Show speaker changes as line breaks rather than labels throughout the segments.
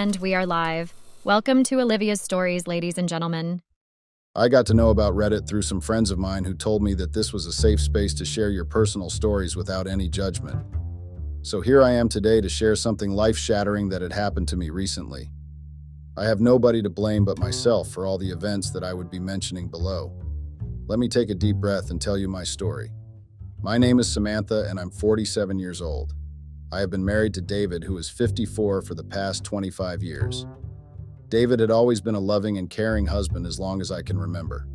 And we are live. Welcome to Olivia's Stories, ladies and gentlemen.
I got to know about Reddit through some friends of mine who told me that this was a safe space to share your personal stories without any judgment. So here I am today to share something life-shattering that had happened to me recently. I have nobody to blame but myself for all the events that I would be mentioning below. Let me take a deep breath and tell you my story. My name is Samantha and I'm 47 years old. I have been married to David, who is 54 for the past 25 years. David had always been a loving and caring husband as long as I can remember.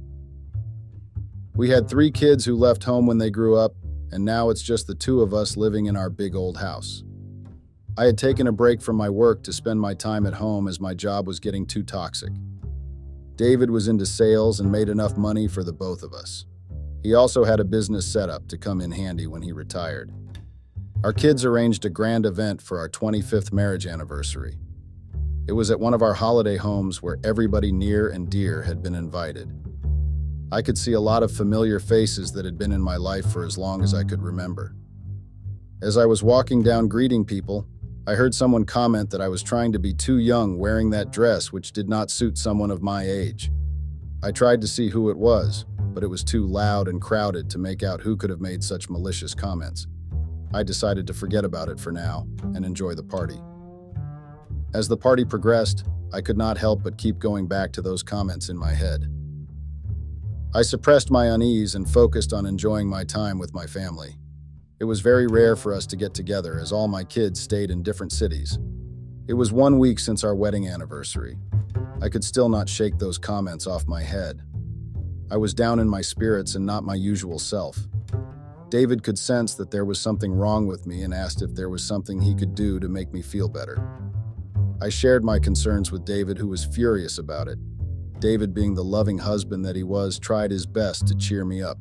We had 3 kids who left home when they grew up, and now it's just the 2 of us living in our big old house. I had taken a break from my work to spend my time at home as my job was getting too toxic. David was into sales and made enough money for the both of us. He also had a business setup to come in handy when he retired. Our kids arranged a grand event for our 25th marriage anniversary. It was at one of our holiday homes where everybody near and dear had been invited. I could see a lot of familiar faces that had been in my life for as long as I could remember. As I was walking down greeting people, I heard someone comment that I was trying to be too young wearing that dress, which did not suit someone of my age. I tried to see who it was, but it was too loud and crowded to make out who could have made such malicious comments. I decided to forget about it for now and enjoy the party. As the party progressed, I could not help but keep going back to those comments in my head. I suppressed my unease and focused on enjoying my time with my family. It was very rare for us to get together as all my kids stayed in different cities. It was 1 week since our wedding anniversary. I could still not shake those comments off my head. I was down in my spirits and not my usual self. David could sense that there was something wrong with me and asked if there was something he could do to make me feel better. I shared my concerns with David, who was furious about it. David, being the loving husband that he was, tried his best to cheer me up.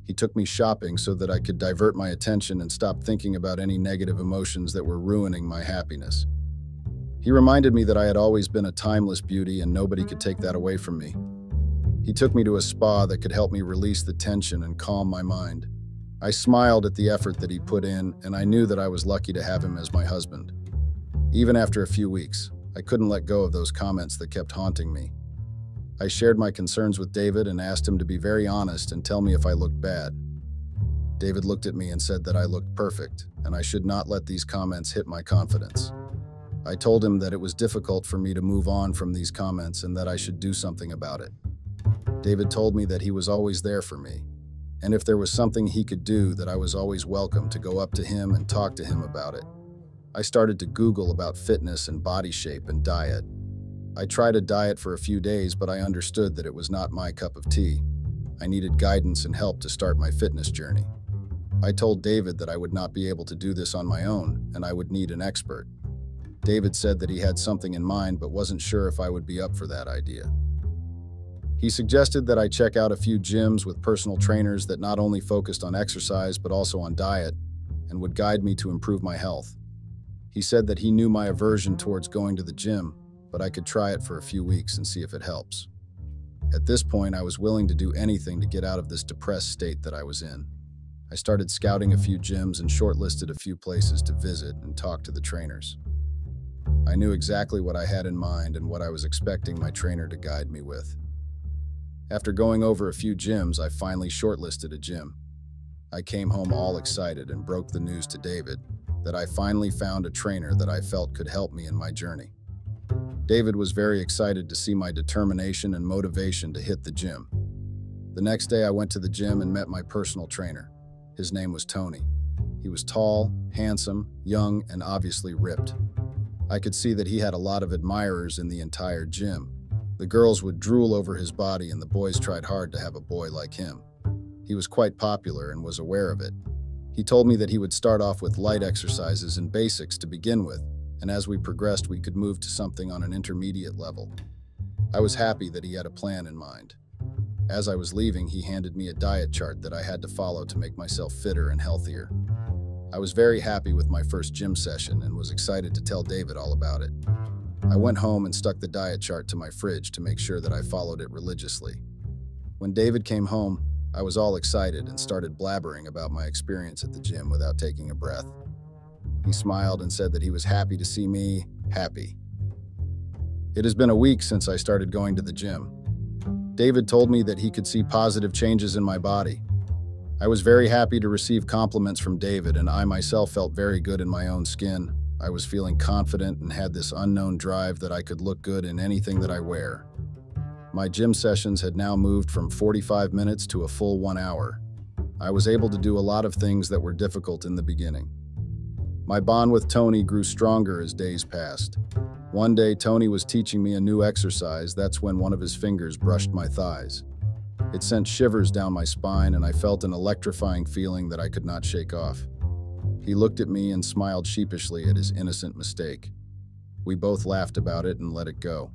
He took me shopping so that I could divert my attention and stop thinking about any negative emotions that were ruining my happiness. He reminded me that I had always been a timeless beauty and nobody could take that away from me. He took me to a spa that could help me release the tension and calm my mind. I smiled at the effort that he put in, and I knew that I was lucky to have him as my husband. Even after a few weeks, I couldn't let go of those comments that kept haunting me. I shared my concerns with David and asked him to be very honest and tell me if I looked bad. David looked at me and said that I looked perfect, and I should not let these comments hit my confidence. I told him that it was difficult for me to move on from these comments and that I should do something about it. David told me that he was always there for me, and if there was something he could do, that I was always welcome to go up to him and talk to him about it. I started to Google about fitness and body shape and diet. I tried a diet for a few days, but I understood that it was not my cup of tea. I needed guidance and help to start my fitness journey. I told David that I would not be able to do this on my own, and I would need an expert. David said that he had something in mind, but wasn't sure if I would be up for that idea. He suggested that I check out a few gyms with personal trainers that not only focused on exercise, but also on diet, and would guide me to improve my health. He said that he knew my aversion towards going to the gym, but I could try it for a few weeks and see if it helps. At this point, I was willing to do anything to get out of this depressed state that I was in. I started scouting a few gyms and shortlisted a few places to visit and talk to the trainers. I knew exactly what I had in mind and what I was expecting my trainer to guide me with. After going over a few gyms, I finally shortlisted a gym. I came home all excited and broke the news to David that I finally found a trainer that I felt could help me in my journey. David was very excited to see my determination and motivation to hit the gym. The next day I went to the gym and met my personal trainer. His name was Tony. He was tall, handsome, young, and obviously ripped. I could see that he had a lot of admirers in the entire gym. The girls would drool over his body and the boys tried hard to have a boy like him. He was quite popular and was aware of it. He told me that he would start off with light exercises and basics to begin with, and as we progressed we could move to something on an intermediate level. I was happy that he had a plan in mind. As I was leaving, he handed me a diet chart that I had to follow to make myself fitter and healthier. I was very happy with my first gym session and was excited to tell David all about it. I went home and stuck the diet chart to my fridge to make sure that I followed it religiously. When David came home, I was all excited and started blabbering about my experience at the gym without taking a breath. He smiled and said that he was happy to see me happy. It has been a week since I started going to the gym. David told me that he could see positive changes in my body. I was very happy to receive compliments from David, and I myself felt very good in my own skin. I was feeling confident and had this unknown drive that I could look good in anything that I wear. My gym sessions had now moved from 45 minutes to a full 1 hour. I was able to do a lot of things that were difficult in the beginning. My bond with Tony grew stronger as days passed. One day, Tony was teaching me a new exercise. That's when one of his fingers brushed my thighs. It sent shivers down my spine, and I felt an electrifying feeling that I could not shake off. He looked at me and smiled sheepishly at his innocent mistake. We both laughed about it and let it go.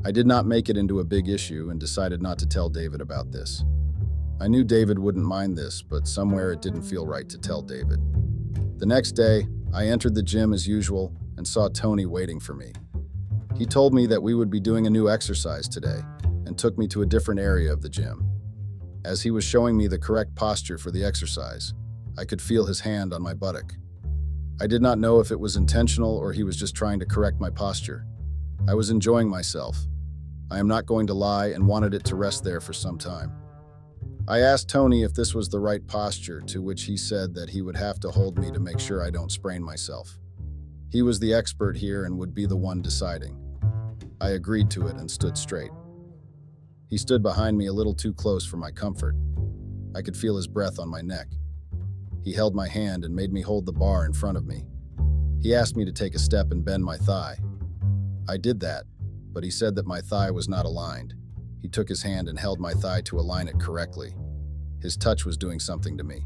I did not make it into a big issue and decided not to tell David about this. I knew David wouldn't mind this, but somewhere it didn't feel right to tell David. The next day, I entered the gym as usual and saw Tony waiting for me. He told me that we would be doing a new exercise today and took me to a different area of the gym. As he was showing me the correct posture for the exercise, I could feel his hand on my buttock. I did not know if it was intentional or he was just trying to correct my posture. I was enjoying myself. I am not going to lie and wanted it to rest there for some time. I asked Tony if this was the right posture, to which he said that he would have to hold me to make sure I don't sprain myself. He was the expert here and would be the one deciding. I agreed to it and stood straight. He stood behind me a little too close for my comfort. I could feel his breath on my neck. He held my hand and made me hold the bar in front of me. He asked me to take a step and bend my thigh. I did that, but he said that my thigh was not aligned. He took his hand and held my thigh to align it correctly. His touch was doing something to me.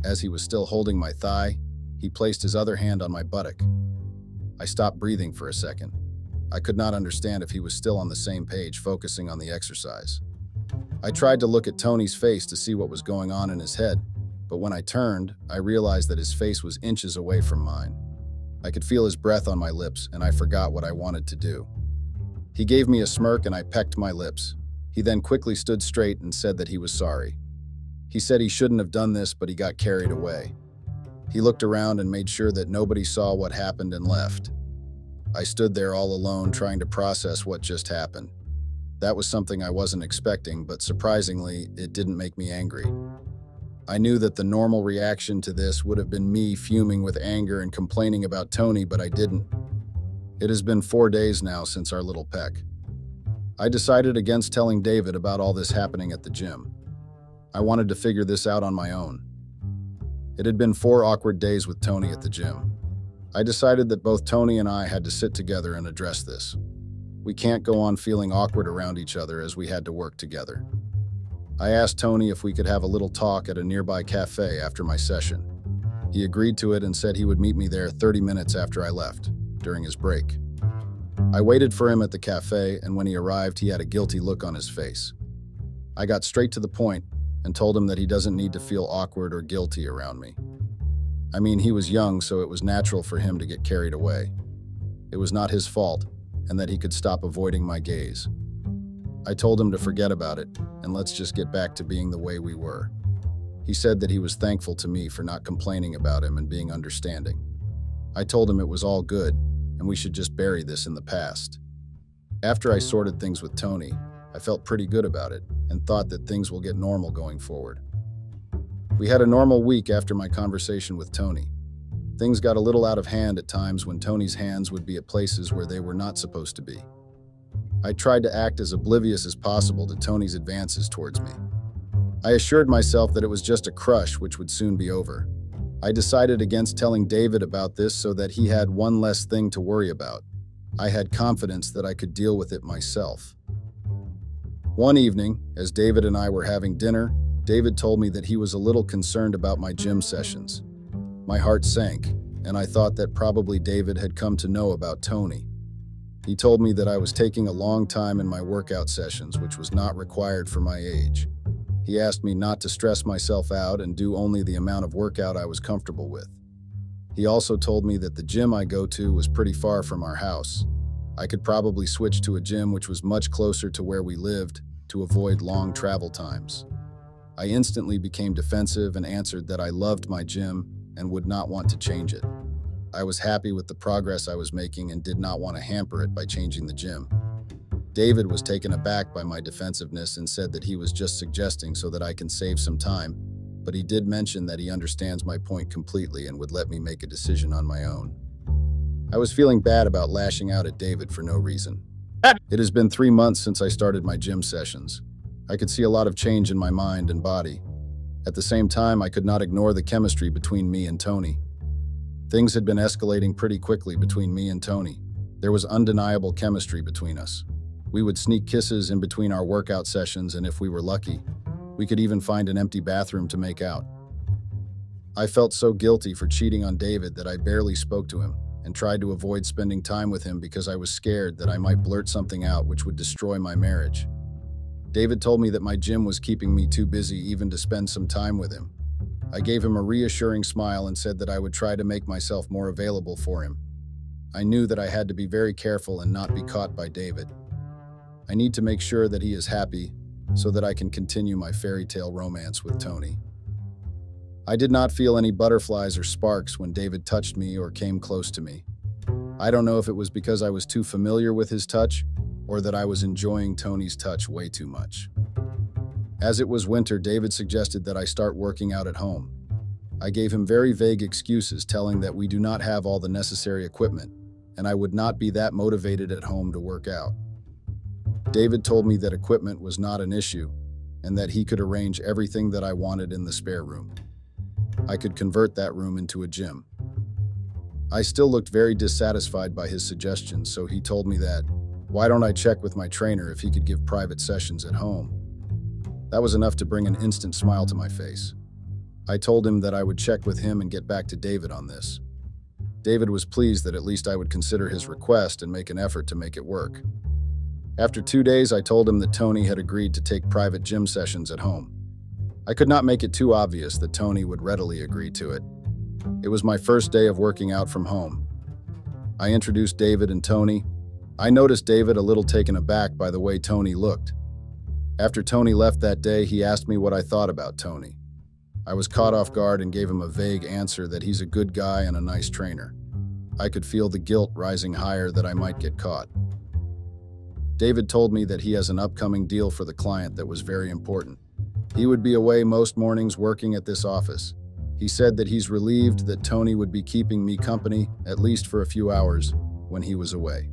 As he was still holding my thigh, he placed his other hand on my buttock. I stopped breathing for a second. I could not understand if he was still on the same page, focusing on the exercise. I tried to look at Tony's face to see what was going on in his head, but when I turned, I realized that his face was inches away from mine. I could feel his breath on my lips, and I forgot what I wanted to do. He gave me a smirk and I pecked my lips. He then quickly stood straight and said that he was sorry. He said he shouldn't have done this, but he got carried away. He looked around and made sure that nobody saw what happened and left. I stood there all alone trying to process what just happened. That was something I wasn't expecting, but surprisingly, it didn't make me angry. I knew that the normal reaction to this would have been me fuming with anger and complaining about Tony, but I didn't. It has been 4 days now since our little peck. I decided against telling David about all this happening at the gym. I wanted to figure this out on my own. It had been 4 awkward days with Tony at the gym. I decided that both Tony and I had to sit together and address this. We can't go on feeling awkward around each other as we had to work together. I asked Tony if we could have a little talk at a nearby cafe after my session. He agreed to it and said he would meet me there 30 minutes after I left, during his break. I waited for him at the cafe, and when he arrived, he had a guilty look on his face. I got straight to the point and told him that he doesn't need to feel awkward or guilty around me. I mean, he was young, so it was natural for him to get carried away. It was not his fault, and that he could stop avoiding my gaze. I told him to forget about it, and let's just get back to being the way we were. He said that he was thankful to me for not complaining about him and being understanding. I told him it was all good, and we should just bury this in the past. After I sorted things with Tony, I felt pretty good about it and thought that things will get normal going forward. We had a normal week after my conversation with Tony. Things got a little out of hand at times when Tony's hands would be at places where they were not supposed to be. I tried to act as oblivious as possible to Tony's advances towards me. I assured myself that it was just a crush which would soon be over. I decided against telling David about this so that he had one less thing to worry about. I had confidence that I could deal with it myself. One evening, as David and I were having dinner, David told me that he was a little concerned about my gym sessions. My heart sank, and I thought that probably David had come to know about Tony. He told me that I was taking a long time in my workout sessions, which was not required for my age. He asked me not to stress myself out and do only the amount of workout I was comfortable with. He also told me that the gym I go to was pretty far from our house. I could probably switch to a gym which was much closer to where we lived to avoid long travel times. I instantly became defensive and answered that I loved my gym and would not want to change it. I was happy with the progress I was making and did not want to hamper it by changing the gym. David was taken aback by my defensiveness and said that he was just suggesting so that I can save some time, but he did mention that he understands my point completely and would let me make a decision on my own. I was feeling bad about lashing out at David for no reason. It has been 3 months since I started my gym sessions. I could see a lot of change in my mind and body. At the same time, I could not ignore the chemistry between me and Tony. Things had been escalating pretty quickly between me and Tony. There was undeniable chemistry between us. We would sneak kisses in between our workout sessions, and if we were lucky, we could even find an empty bathroom to make out. I felt so guilty for cheating on David that I barely spoke to him and tried to avoid spending time with him because I was scared that I might blurt something out which would destroy my marriage. David told me that my gym was keeping me too busy even to spend some time with him. I gave him a reassuring smile and said that I would try to make myself more available for him. I knew that I had to be very careful and not be caught by David. I need to make sure that he is happy so that I can continue my fairy tale romance with Tony. I did not feel any butterflies or sparks when David touched me or came close to me. I don't know if it was because I was too familiar with his touch or that I was enjoying Tony's touch way too much. As it was winter, David suggested that I start working out at home. I gave him very vague excuses, telling that we do not have all the necessary equipment, and I would not be that motivated at home to work out. David told me that equipment was not an issue, and that he could arrange everything that I wanted in the spare room. I could convert that room into a gym. I still looked very dissatisfied by his suggestions, so he told me that, why don't I check with my trainer if he could give private sessions at home? That was enough to bring an instant smile to my face. I told him that I would check with him and get back to David on this. David was pleased that at least I would consider his request and make an effort to make it work. After 2 days, I told him that Tony had agreed to take private gym sessions at home. I could not make it too obvious that Tony would readily agree to it. It was my first day of working out from home. I introduced David and Tony. I noticed David a little taken aback by the way Tony looked. After Tony left that day, he asked me what I thought about Tony. I was caught off guard and gave him a vague answer that he's a good guy and a nice trainer. I could feel the guilt rising higher that I might get caught. David told me that he has an upcoming deal for the client that was very important. He would be away most mornings working at this office. He said that he's relieved that Tony would be keeping me company, at least for a few hours, when he was away.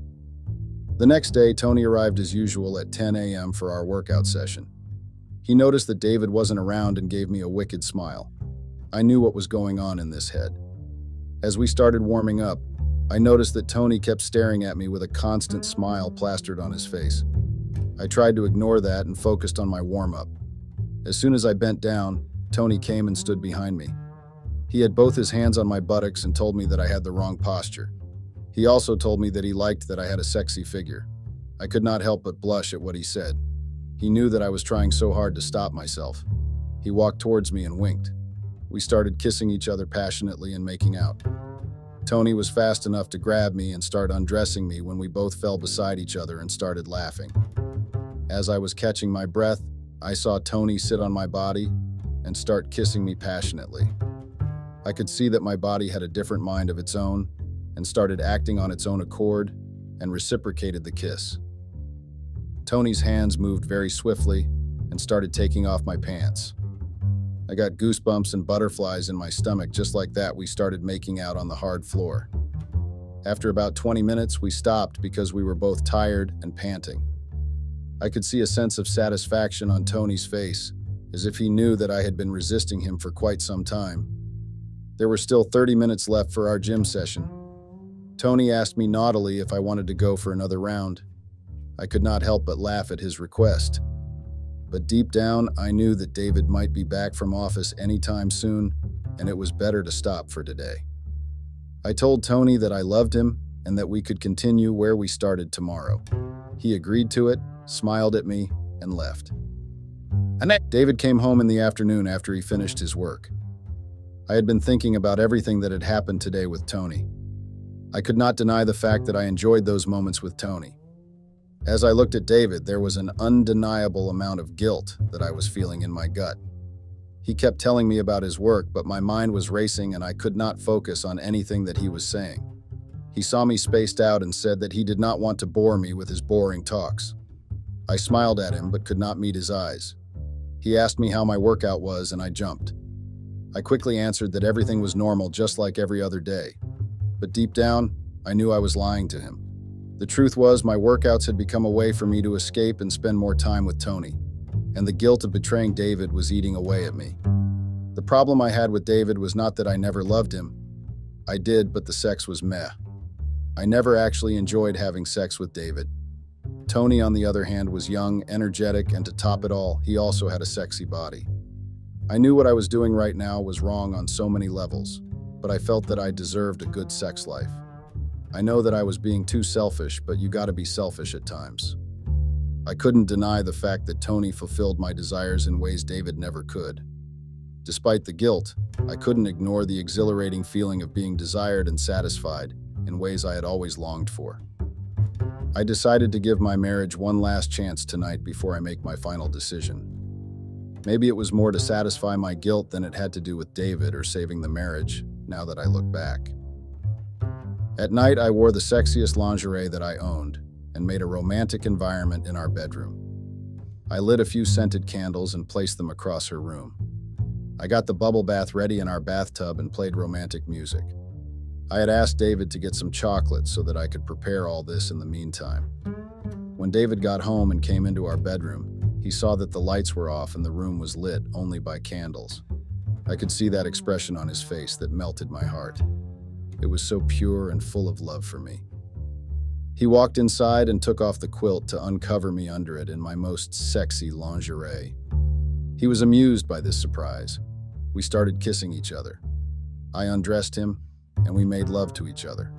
The next day, Tony arrived as usual at 10 a.m. for our workout session. He noticed that David wasn't around and gave me a wicked smile. I knew what was going on in this head. As we started warming up, I noticed that Tony kept staring at me with a constant smile plastered on his face. I tried to ignore that and focused on my warm-up. As soon as I bent down, Tony came and stood behind me. He had both his hands on my buttocks and told me that I had the wrong posture. He also told me that he liked that I had a sexy figure. I could not help but blush at what he said. He knew that I was trying so hard to stop myself. He walked towards me and winked. We started kissing each other passionately and making out. Tony was fast enough to grab me and start undressing me when we both fell beside each other and started laughing. As I was catching my breath, I saw Tony sit on my body and start kissing me passionately. I could see that my body had a different mind of its own and started acting on its own accord and reciprocated the kiss. Tony's hands moved very swiftly and started taking off my pants. I got goosebumps and butterflies in my stomach. Just like that, we started making out on the hard floor. After about 20 minutes, we stopped because we were both tired and panting. I could see a sense of satisfaction on Tony's face, as if he knew that I had been resisting him for quite some time. There were still 30 minutes left for our gym session. Tony asked me naughtily if I wanted to go for another round. I could not help but laugh at his request. But deep down, I knew that David might be back from office anytime soon, and it was better to stop for today. I told Tony that I loved him and that we could continue where we started tomorrow. He agreed to it, smiled at me, and left. David came home in the afternoon after he finished his work. I had been thinking about everything that had happened today with Tony. I could not deny the fact that I enjoyed those moments with Tony. As I looked at David, there was an undeniable amount of guilt that I was feeling in my gut. He kept telling me about his work, but my mind was racing and I could not focus on anything that he was saying. He saw me spaced out and said that he did not want to bore me with his boring talks. I smiled at him but could not meet his eyes. He asked me how my workout was and I jumped. I quickly answered that everything was normal just like every other day. But deep down, I knew I was lying to him. The truth was my workouts had become a way for me to escape and spend more time with Tony, and the guilt of betraying David was eating away at me. The problem I had with David was not that I never loved him. I did, but the sex was meh. I never actually enjoyed having sex with David. Tony, on the other hand, was young, energetic, and to top it all, he also had a sexy body. I knew what I was doing right now was wrong on so many levels, but I felt that I deserved a good sex life. I know that I was being too selfish, but you gotta be selfish at times. I couldn't deny the fact that Tony fulfilled my desires in ways David never could. Despite the guilt, I couldn't ignore the exhilarating feeling of being desired and satisfied in ways I had always longed for. I decided to give my marriage one last chance tonight before I make my final decision. Maybe it was more to satisfy my guilt than it had to do with David or saving the marriage, now that I look back. At night, I wore the sexiest lingerie that I owned and made a romantic environment in our bedroom. I lit a few scented candles and placed them across her room. I got the bubble bath ready in our bathtub and played romantic music. I had asked David to get some chocolate so that I could prepare all this in the meantime. When David got home and came into our bedroom, he saw that the lights were off and the room was lit only by candles. I could see that expression on his face that melted my heart. It was so pure and full of love for me. He walked inside and took off the quilt to uncover me under it in my most sexy lingerie. He was amused by this surprise. We started kissing each other. I undressed him, and we made love to each other.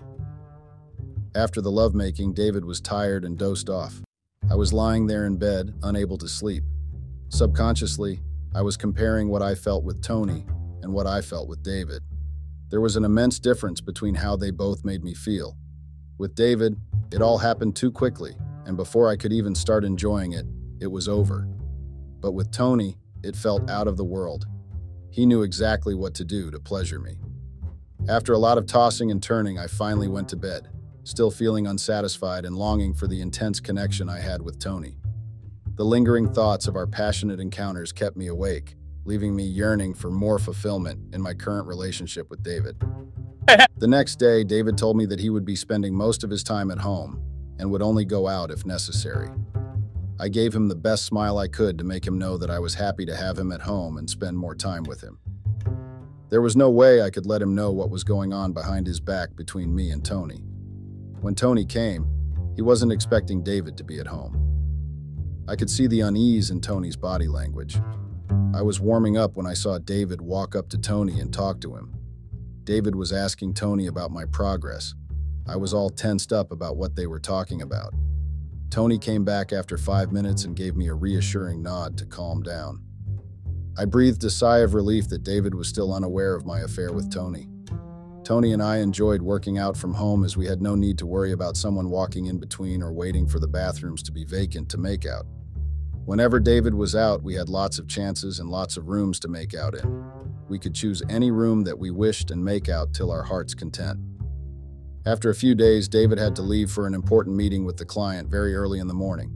After the lovemaking, David was tired and dozed off. I was lying there in bed, unable to sleep. Subconsciously, I was comparing what I felt with Tony and what I felt with David. There was an immense difference between how they both made me feel. With David, it all happened too quickly, and before I could even start enjoying it, it was over. But with Tony, it felt out of the world. He knew exactly what to do to pleasure me. After a lot of tossing and turning, I finally went to bed, still feeling unsatisfied and longing for the intense connection I had with Tony. The lingering thoughts of our passionate encounters kept me awake, leaving me yearning for more fulfillment in my current relationship with David. The next day, David told me that he would be spending most of his time at home and would only go out if necessary. I gave him the best smile I could to make him know that I was happy to have him at home and spend more time with him. There was no way I could let him know what was going on behind his back between me and Tony. When Tony came, he wasn't expecting David to be at home. I could see the unease in Tony's body language. I was warming up when I saw David walk up to Tony and talk to him. David was asking Tony about my progress. I was all tensed up about what they were talking about. Tony came back after 5 minutes and gave me a reassuring nod to calm down. I breathed a sigh of relief that David was still unaware of my affair with Tony. Tony and I enjoyed working out from home as we had no need to worry about someone walking in between or waiting for the bathrooms to be vacant to make out. Whenever David was out, we had lots of chances and lots of rooms to make out in. We could choose any room that we wished and make out till our heart's content. After a few days, David had to leave for an important meeting with the client very early in the morning.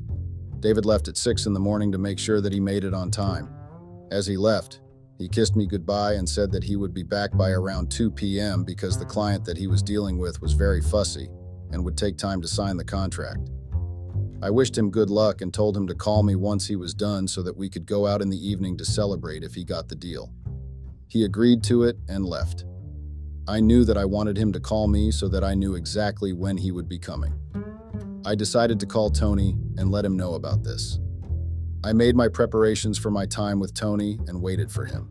David left at 6 in the morning to make sure that he made it on time. As he left, he kissed me goodbye and said that he would be back by around 2 p.m. because the client that he was dealing with was very fussy and would take time to sign the contract. I wished him good luck and told him to call me once he was done so that we could go out in the evening to celebrate if he got the deal. He agreed to it and left. I knew that I wanted him to call me so that I knew exactly when he would be coming. I decided to call Tony and let him know about this. I made my preparations for my time with Tony and waited for him.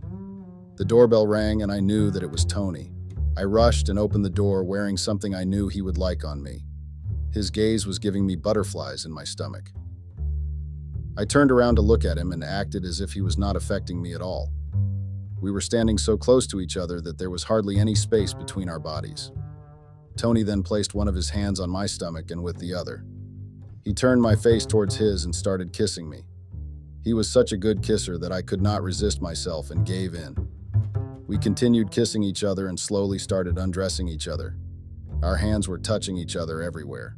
The doorbell rang and I knew that it was Tony. I rushed and opened the door wearing something I knew he would like on me. His gaze was giving me butterflies in my stomach. I turned around to look at him and acted as if he was not affecting me at all. We were standing so close to each other that there was hardly any space between our bodies. Tony then placed one of his hands on my stomach and with the other. He turned my face towards his and started kissing me. He was such a good kisser that I could not resist myself and gave in. We continued kissing each other and slowly started undressing each other. Our hands were touching each other everywhere.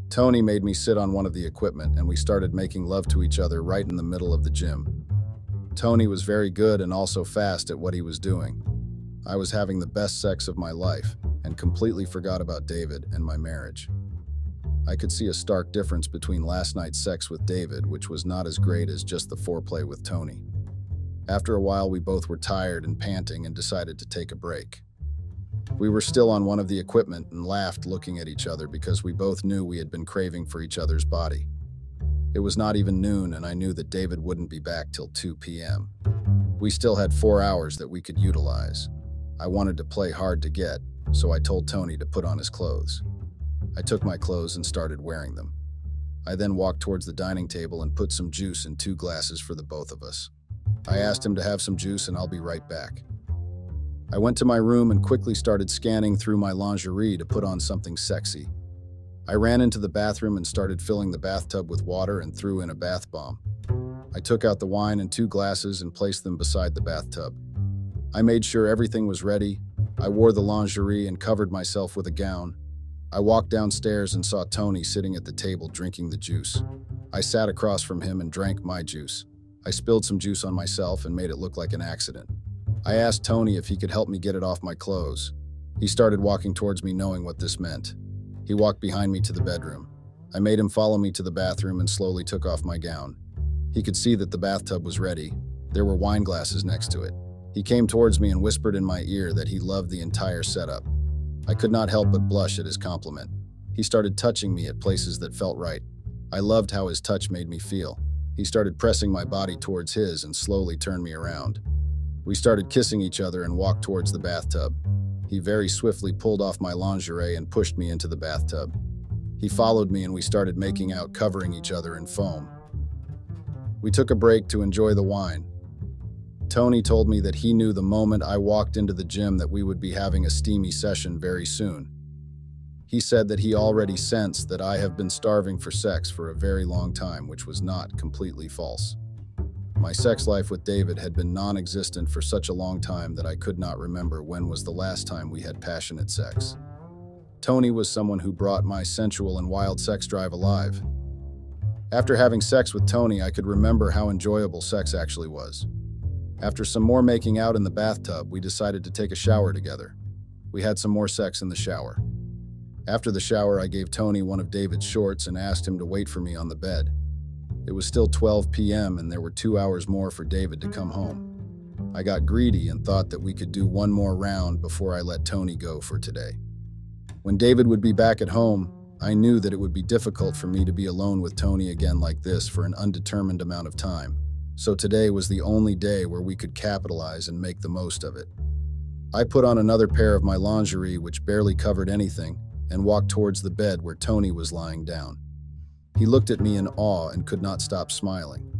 Tony made me sit on one of the equipment and we started making love to each other right in the middle of the gym. Tony was very good and also fast at what he was doing. I was having the best sex of my life and completely forgot about David and my marriage. I could see a stark difference between last night's sex with David, which was not as great as just the foreplay with Tony. After a while, we both were tired and panting and decided to take a break. We were still on one of the equipment and laughed looking at each other because we both knew we had been craving for each other's body. It was not even noon and I knew that David wouldn't be back till 2 p.m. We still had 4 hours that we could utilize. I wanted to play hard to get, so I told Tony to put on his clothes. I took my clothes and started wearing them. I then walked towards the dining table and put some juice in 2 glasses for the both of us. I asked him to have some juice and I'll be right back. I went to my room and quickly started scanning through my lingerie to put on something sexy. I ran into the bathroom and started filling the bathtub with water and threw in a bath bomb. I took out the wine in 2 glasses and placed them beside the bathtub. I made sure everything was ready. I wore the lingerie and covered myself with a gown. I walked downstairs and saw Tony sitting at the table drinking the juice. I sat across from him and drank my juice. I spilled some juice on myself and made it look like an accident. I asked Tony if he could help me get it off my clothes. He started walking towards me knowing what this meant. He walked behind me to the bedroom. I made him follow me to the bathroom and slowly took off my gown. He could see that the bathtub was ready. There were wine glasses next to it. He came towards me and whispered in my ear that he loved the entire setup. I could not help but blush at his compliment. He started touching me at places that felt right. I loved how his touch made me feel. He started pressing my body towards his and slowly turned me around. We started kissing each other and walked towards the bathtub. He very swiftly pulled off my lingerie and pushed me into the bathtub. He followed me and we started making out, covering each other in foam. We took a break to enjoy the wine. Tony told me that he knew the moment I walked into the gym that we would be having a steamy session very soon. He said that he already sensed that I have been starving for sex for a very long time, which was not completely false. My sex life with David had been non-existent for such a long time that I could not remember when was the last time we had passionate sex. Tony was someone who brought my sensual and wild sex drive alive. After having sex with Tony, I could remember how enjoyable sex actually was. After some more making out in the bathtub, we decided to take a shower together. We had some more sex in the shower. After the shower, I gave Tony one of David's shorts and asked him to wait for me on the bed. It was still 12 p.m. and there were 2 hours more for David to come home. I got greedy and thought that we could do one more round before I let Tony go for today. When David would be back at home, I knew that it would be difficult for me to be alone with Tony again like this for an undetermined amount of time. So today was the only day where we could capitalize and make the most of it. I put on another pair of my lingerie, which barely covered anything, and walked towards the bed where Tony was lying down. He looked at me in awe and could not stop smiling.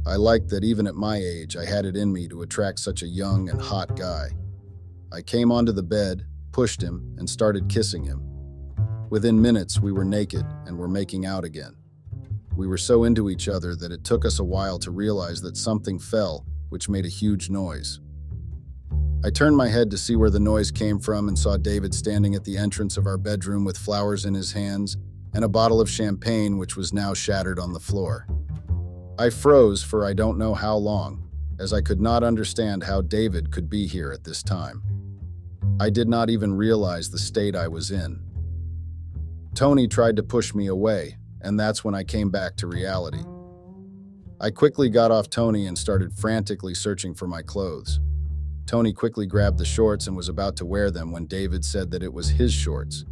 I liked that even at my age, I had it in me to attract such a young and hot guy. I came onto the bed, pushed him, and started kissing him. Within minutes, we were naked and were making out again. We were so into each other that it took us a while to realize that something fell, which made a huge noise. I turned my head to see where the noise came from and saw David standing at the entrance of our bedroom with flowers in his hands and a bottle of champagne which was now shattered on the floor. I froze for I don't know how long, as I could not understand how David could be here at this time. I did not even realize the state I was in. Tony tried to push me away, and that's when I came back to reality. I quickly got off Tony and started frantically searching for my clothes. Tony quickly grabbed the shorts and was about to wear them when David said that it was his shorts.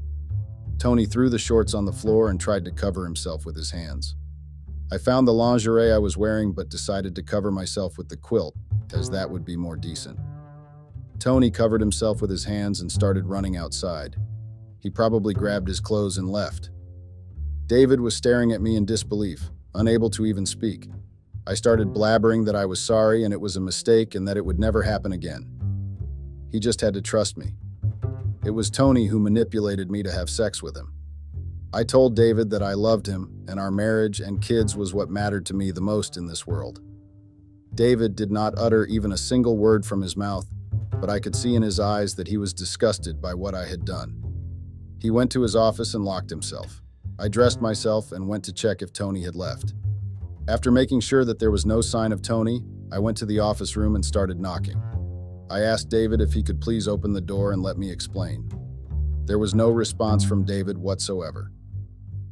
Tony threw the shorts on the floor and tried to cover himself with his hands. I found the lingerie I was wearing but decided to cover myself with the quilt, as that would be more decent. Tony covered himself with his hands and started running outside. He probably grabbed his clothes and left. David was staring at me in disbelief, unable to even speak. I started blabbering that I was sorry and it was a mistake and that it would never happen again. He just had to trust me. It was Tony who manipulated me to have sex with him. I told David that I loved him, and our marriage and kids was what mattered to me the most in this world. David did not utter even a single word from his mouth, but I could see in his eyes that he was disgusted by what I had done. He went to his office and locked himself. I dressed myself and went to check if Tony had left. After making sure that there was no sign of Tony, I went to the office room and started knocking. I asked David if he could please open the door and let me explain. There was no response from David whatsoever.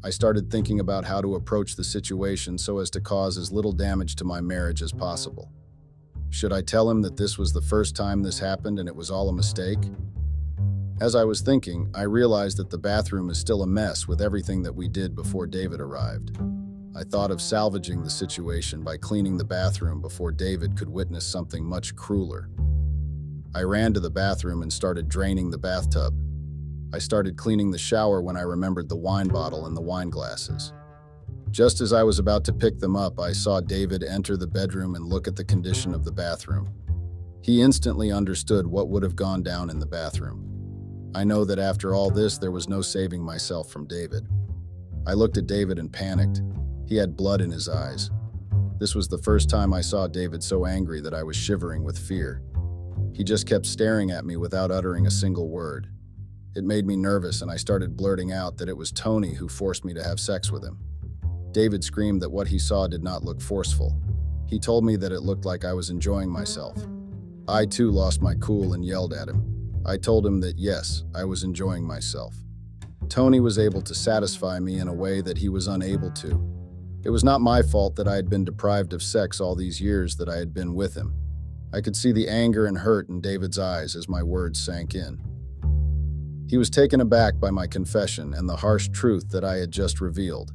I started thinking about how to approach the situation so as to cause as little damage to my marriage as possible. Should I tell him that this was the first time this happened and it was all a mistake? As I was thinking, I realized that the bathroom is still a mess with everything that we did before David arrived. I thought of salvaging the situation by cleaning the bathroom before David could witness something much crueler. I ran to the bathroom and started draining the bathtub. I started cleaning the shower when I remembered the wine bottle and the wine glasses. Just as I was about to pick them up, I saw David enter the bedroom and look at the condition of the bathroom. He instantly understood what would have gone down in the bathroom. I know that after all this, there was no saving myself from David. I looked at David and panicked. He had blood in his eyes. This was the first time I saw David so angry that I was shivering with fear. He just kept staring at me without uttering a single word. It made me nervous, and I started blurting out that it was Tony who forced me to have sex with him. David screamed that what he saw did not look forceful. He told me that it looked like I was enjoying myself. I too lost my cool and yelled at him. I told him that yes, I was enjoying myself. Tony was able to satisfy me in a way that he was unable to. It was not my fault that I had been deprived of sex all these years that I had been with him. I could see the anger and hurt in David's eyes as my words sank in. He was taken aback by my confession and the harsh truth that I had just revealed.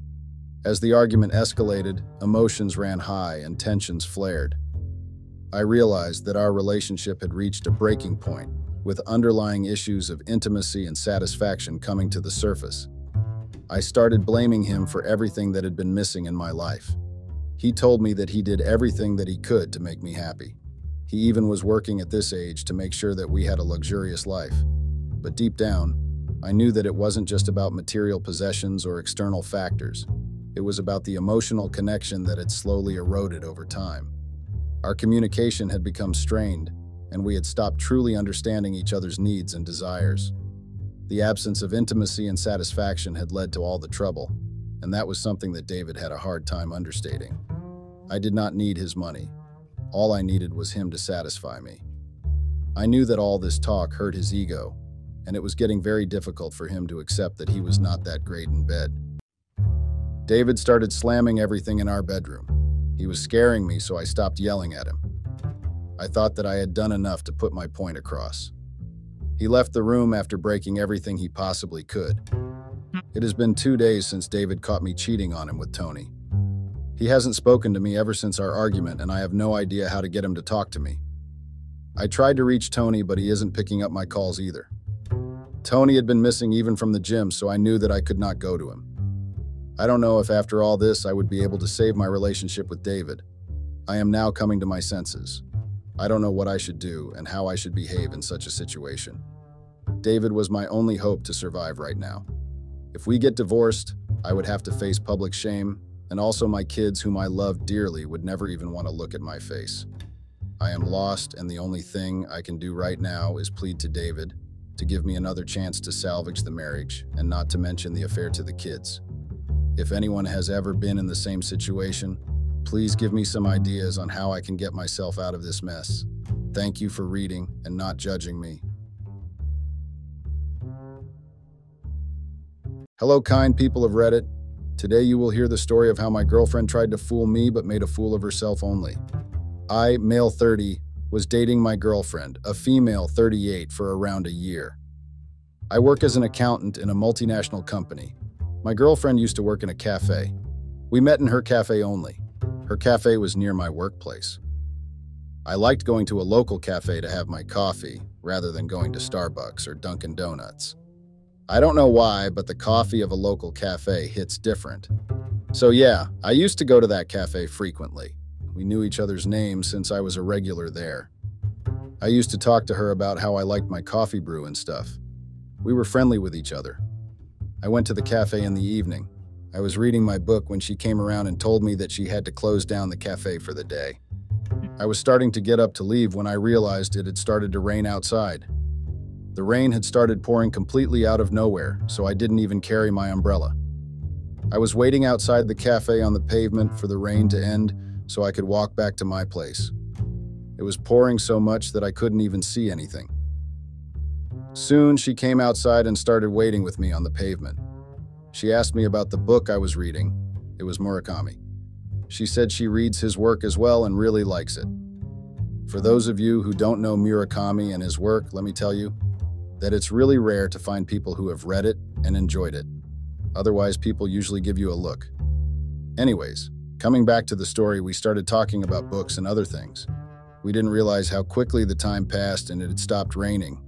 As the argument escalated, emotions ran high and tensions flared. I realized that our relationship had reached a breaking point, with underlying issues of intimacy and satisfaction coming to the surface. I started blaming him for everything that had been missing in my life. He told me that he did everything that he could to make me happy. He even was working at this age to make sure that we had a luxurious life. But deep down, I knew that it wasn't just about material possessions or external factors. It was about the emotional connection that had slowly eroded over time. Our communication had become strained, and we had stopped truly understanding each other's needs and desires. The absence of intimacy and satisfaction had led to all the trouble, and that was something that David had a hard time understating. I did not need his money. All I needed was him to satisfy me. I knew that all this talk hurt his ego, and it was getting very difficult for him to accept that he was not that great in bed. David started slamming everything in our bedroom. He was scaring me, so I stopped yelling at him. I thought that I had done enough to put my point across. He left the room after breaking everything he possibly could. It has been 2 days since David caught me cheating on him with Tony. He hasn't spoken to me ever since our argument, and I have no idea how to get him to talk to me. I tried to reach Tony, but he isn't picking up my calls either. Tony had been missing even from the gym, so I knew that I could not go to him. I don't know if after all this I would be able to save my relationship with David. I am now coming to my senses. I don't know what I should do and how I should behave in such a situation. David was my only hope to survive right now. If we get divorced, I would have to face public shame, and also my kids, whom I love dearly, would never even want to look at my face. I am lost, and the only thing I can do right now is plead to David to give me another chance to salvage the marriage, and not to mention the affair to the kids. If anyone has ever been in the same situation, please give me some ideas on how I can get myself out of this mess. Thank you for reading and not judging me. Hello, kind people of Reddit. Today you will hear the story of how my girlfriend tried to fool me but made a fool of herself only. I, male 30, was dating my girlfriend, a female 38, for around a year. I work as an accountant in a multinational company. My girlfriend used to work in a cafe. We met in her cafe only. Her cafe was near my workplace. I liked going to a local cafe to have my coffee, rather than going to Starbucks or Dunkin' Donuts. I don't know why, but the coffee of a local cafe hits different. So yeah, I used to go to that cafe frequently. We knew each other's names since I was a regular there. I used to talk to her about how I liked my coffee brew and stuff. We were friendly with each other. I went to the cafe in the evening. I was reading my book when she came around and told me that she had to close down the cafe for the day. I was starting to get up to leave when I realized it had started to rain outside. The rain had started pouring completely out of nowhere, so I didn't even carry my umbrella. I was waiting outside the cafe on the pavement for the rain to end so I could walk back to my place. It was pouring so much that I couldn't even see anything. Soon, she came outside and started waiting with me on the pavement. She asked me about the book I was reading. It was Murakami. She said she reads his work as well and really likes it. For those of you who don't know Murakami and his work, let me tell you that it's really rare to find people who have read it and enjoyed it. Otherwise, people usually give you a look. Anyways, coming back to the story, we started talking about books and other things. We didn't realize how quickly the time passed and it had stopped raining.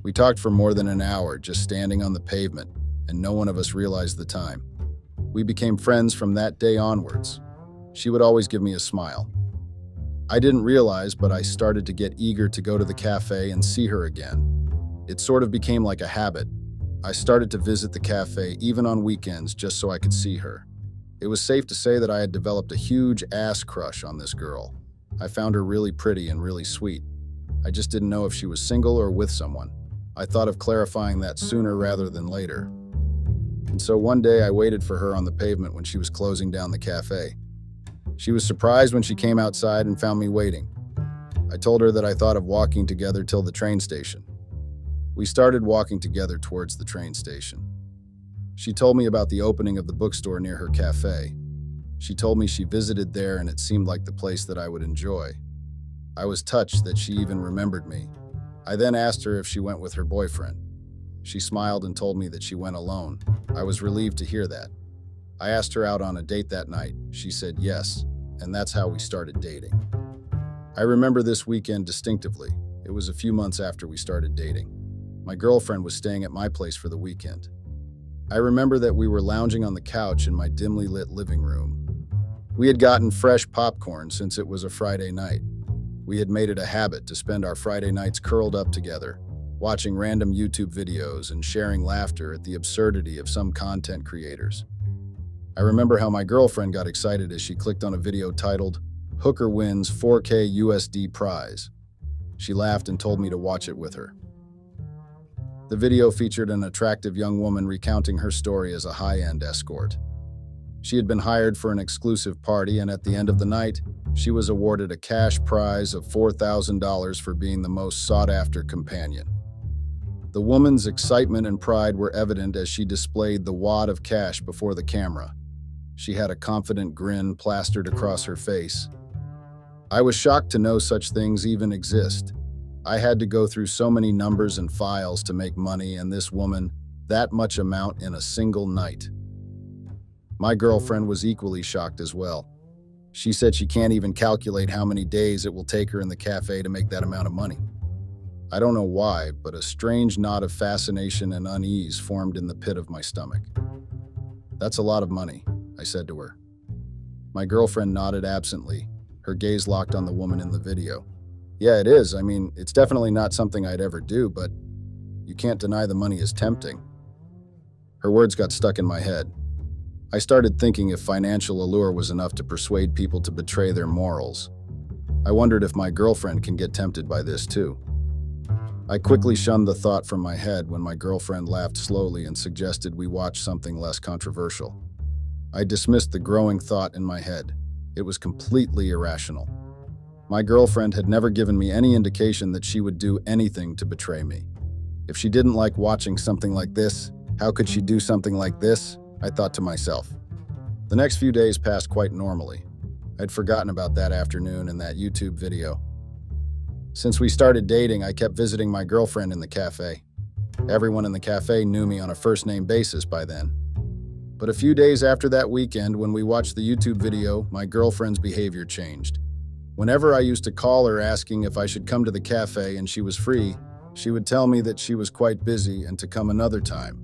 We talked for more than an hour, just standing on the pavement, and no one of us realized the time. We became friends from that day onwards. She would always give me a smile. I didn't realize, but I started to get eager to go to the cafe and see her again. It sort of became like a habit. I started to visit the cafe even on weekends just so I could see her. It was safe to say that I had developed a huge ass crush on this girl. I found her really pretty and really sweet. I just didn't know if she was single or with someone. I thought of clarifying that sooner rather than later. And so one day I waited for her on the pavement when she was closing down the cafe. She was surprised when she came outside and found me waiting. I told her that I thought of walking together till the train station. We started walking together towards the train station. She told me about the opening of the bookstore near her cafe. She told me she visited there and it seemed like the place that I would enjoy. I was touched that she even remembered me. I then asked her if she went with her boyfriend. She smiled and told me that she went alone. I was relieved to hear that. I asked her out on a date that night. She said yes, and that's how we started dating. I remember this weekend distinctively. It was a few months after we started dating. My girlfriend was staying at my place for the weekend. I remember that we were lounging on the couch in my dimly lit living room. We had gotten fresh popcorn since it was a Friday night. We had made it a habit to spend our Friday nights curled up together, watching random YouTube videos and sharing laughter at the absurdity of some content creators. I remember how my girlfriend got excited as she clicked on a video titled, "Hooker Wins 4K USD Prize." She laughed and told me to watch it with her. The video featured an attractive young woman recounting her story as a high-end escort. She had been hired for an exclusive party, and at the end of the night, she was awarded a cash prize of $4,000 for being the most sought-after companion. The woman's excitement and pride were evident as she displayed the wad of cash before the camera. She had a confident grin plastered across her face. I was shocked to know such things even exist. I had to go through so many numbers and files to make money, and this woman, that much amount in a single night. My girlfriend was equally shocked as well. She said she can't even calculate how many days it will take her in the cafe to make that amount of money. I don't know why, but a strange knot of fascination and unease formed in the pit of my stomach. "That's a lot of money," I said to her. My girlfriend nodded absently, her gaze locked on the woman in the video. "Yeah, it is. I mean, it's definitely not something I'd ever do, but you can't deny the money is tempting." Her words got stuck in my head. I started thinking if financial allure was enough to persuade people to betray their morals. I wondered if my girlfriend can get tempted by this too. I quickly shunned the thought from my head when my girlfriend laughed slowly and suggested we watch something less controversial. I dismissed the growing thought in my head. It was completely irrational. My girlfriend had never given me any indication that she would do anything to betray me. If she didn't like watching something like this, how could she do something like this? I thought to myself. The next few days passed quite normally. I'd forgotten about that afternoon and that YouTube video. Since we started dating, I kept visiting my girlfriend in the cafe. Everyone in the cafe knew me on a first-name basis by then. But a few days after that weekend, when we watched the YouTube video, my girlfriend's behavior changed. Whenever I used to call her asking if I should come to the cafe and she was free, she would tell me that she was quite busy and to come another time.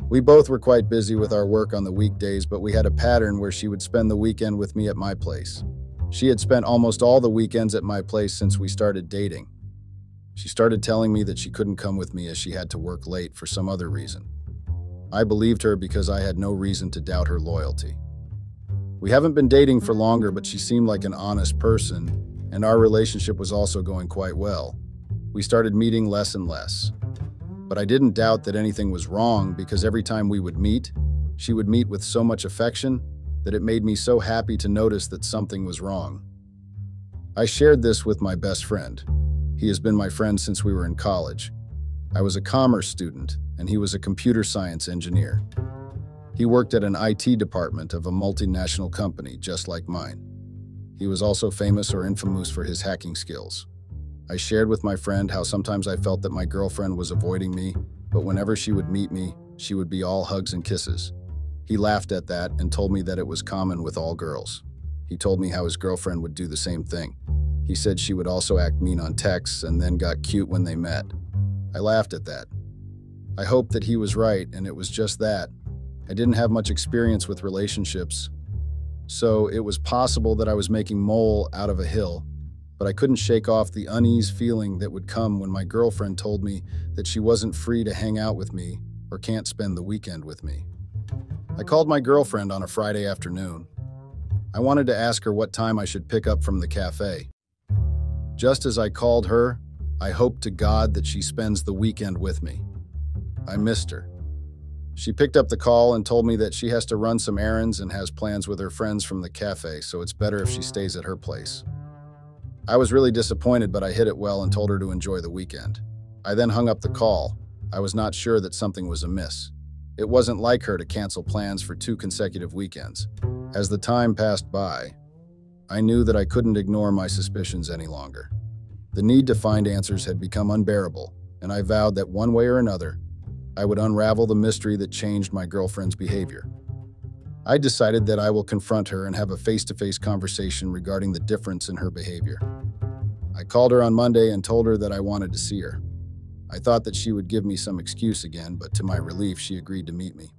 We both were quite busy with our work on the weekdays, but we had a pattern where she would spend the weekend with me at my place. She had spent almost all the weekends at my place since we started dating. She started telling me that she couldn't come with me as she had to work late for some other reason. I believed her because I had no reason to doubt her loyalty. We haven't been dating for longer, but she seemed like an honest person, and our relationship was also going quite well. We started meeting less and less. But I didn't doubt that anything was wrong because every time we would meet, she would meet with so much affection that it made me so happy to notice that something was wrong. I shared this with my best friend. He has been my friend since we were in college. I was a commerce student, and he was a computer science engineer. He worked at an IT department of a multinational company just like mine. He was also famous or infamous for his hacking skills. I shared with my friend how sometimes I felt that my girlfriend was avoiding me, but whenever she would meet me, she would be all hugs and kisses. He laughed at that and told me that it was common with all girls. He told me how his girlfriend would do the same thing. He said she would also act mean on texts and then got cute when they met. I laughed at that. I hoped that he was right, and it was just that. I didn't have much experience with relationships, so it was possible that I was making mole out of a hill, but I couldn't shake off the unease feeling that would come when my girlfriend told me that she wasn't free to hang out with me or can't spend the weekend with me. I called my girlfriend on a Friday afternoon. I wanted to ask her what time I should pick up from the cafe. Just as I called her, I hoped to God that she spends the weekend with me. I missed her. She picked up the call and told me that she has to run some errands and has plans with her friends from the cafe, so it's better if she stays at her place. I was really disappointed, but I hid it well and told her to enjoy the weekend. I then hung up the call. I was not sure that something was amiss. It wasn't like her to cancel plans for 2 consecutive weekends. As the time passed by, I knew that I couldn't ignore my suspicions any longer. The need to find answers had become unbearable, and I vowed that one way or another, I would unravel the mystery that changed my girlfriend's behavior. I decided that I will confront her and have a face-to-face conversation regarding the difference in her behavior. I called her on Monday and told her that I wanted to see her. I thought that she would give me some excuse again, but to my relief, she agreed to meet me.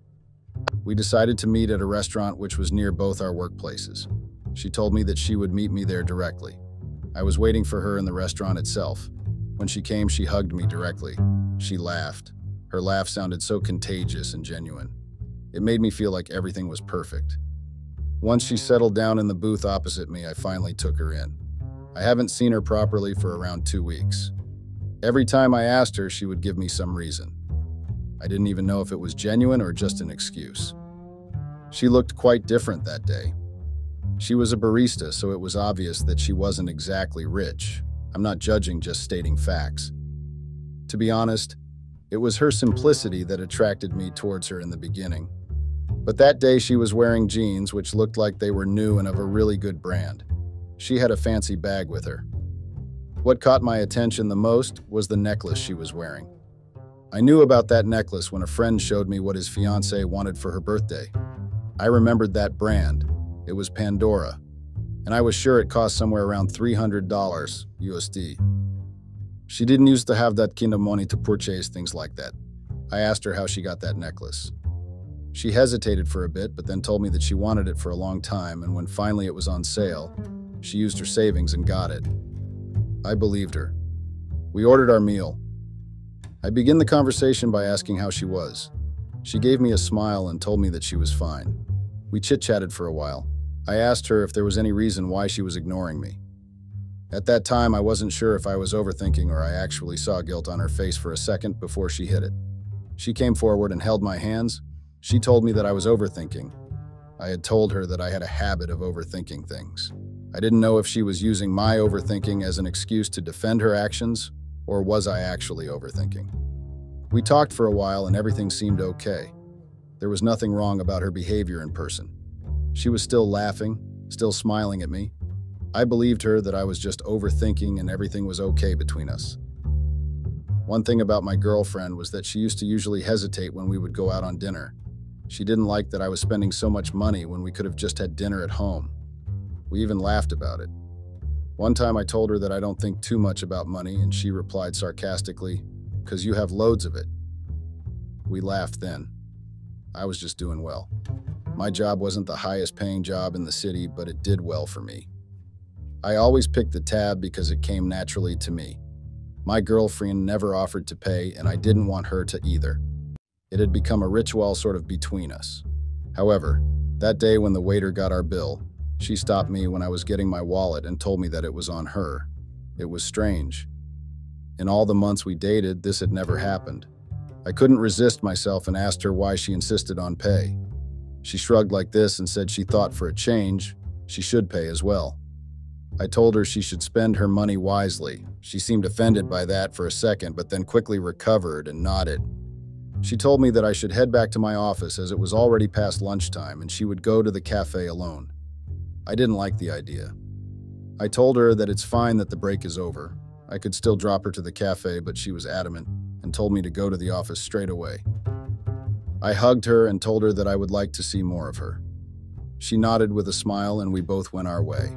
We decided to meet at a restaurant which was near both our workplaces. She told me that she would meet me there directly. I was waiting for her in the restaurant itself. When she came, she hugged me directly. She laughed. Her laugh sounded so contagious and genuine. It made me feel like everything was perfect. Once she settled down in the booth opposite me, I finally took her in. I haven't seen her properly for around 2 weeks. Every time I asked her, she would give me some reason. I didn't even know if it was genuine or just an excuse. She looked quite different that day. She was a barista, so it was obvious that she wasn't exactly rich. I'm not judging, just stating facts. To be honest, it was her simplicity that attracted me towards her in the beginning. But that day she was wearing jeans which looked like they were new and of a really good brand. She had a fancy bag with her. What caught my attention the most was the necklace she was wearing. I knew about that necklace when a friend showed me what his fiancée wanted for her birthday. I remembered that brand. It was Pandora, and I was sure it cost somewhere around $300 USD. She didn't used to have that kind of money to purchase things like that. I asked her how she got that necklace. She hesitated for a bit, but then told me that she wanted it for a long time, and when finally it was on sale, she used her savings and got it. I believed her. We ordered our meal. I began the conversation by asking how she was. She gave me a smile and told me that she was fine. We chit-chatted for a while. I asked her if there was any reason why she was ignoring me. At that time, I wasn't sure if I was overthinking or I actually saw guilt on her face for a second before she hid it. She came forward and held my hands. She told me that I was overthinking. I had told her that I had a habit of overthinking things. I didn't know if she was using my overthinking as an excuse to defend her actions, or was I actually overthinking? We talked for a while and everything seemed okay. There was nothing wrong about her behavior in person. She was still laughing, still smiling at me. I believed her that I was just overthinking and everything was okay between us. One thing about my girlfriend was that she used to usually hesitate when we would go out on dinner. She didn't like that I was spending so much money when we could have just had dinner at home. We even laughed about it. One time I told her that I don't think too much about money, and she replied sarcastically, "'Cause you have loads of it." We laughed then. I was just doing well. My job wasn't the highest paying job in the city, but it did well for me. I always picked the tab because it came naturally to me. My girlfriend never offered to pay, and I didn't want her to either. It had become a ritual sort of between us. However, that day when the waiter got our bill, she stopped me when I was getting my wallet and told me that it was on her. It was strange. In all the months we dated, this had never happened. I couldn't resist myself and asked her why she insisted on pay. She shrugged like this and said she thought for a change, she should pay as well. I told her she should spend her money wisely. She seemed offended by that for a second, but then quickly recovered and nodded. She told me that I should head back to my office as it was already past lunchtime and she would go to the cafe alone. I didn't like the idea. I told her that it's fine that the break is over. I could still drop her to the cafe, but she was adamant and told me to go to the office straight away. I hugged her and told her that I would like to see more of her. She nodded with a smile and we both went our way.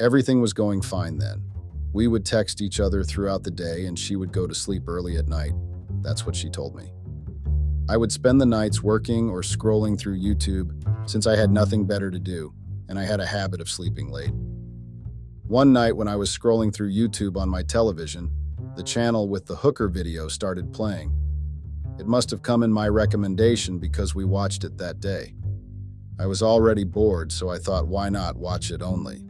Everything was going fine then. We would text each other throughout the day and she would go to sleep early at night. That's what she told me. I would spend the nights working or scrolling through YouTube since I had nothing better to do, and I had a habit of sleeping late. One night when I was scrolling through YouTube on my television, the channel with the hooker video started playing. It must have come in my recommendation because we watched it that day. I was already bored, so I thought, why not watch it only?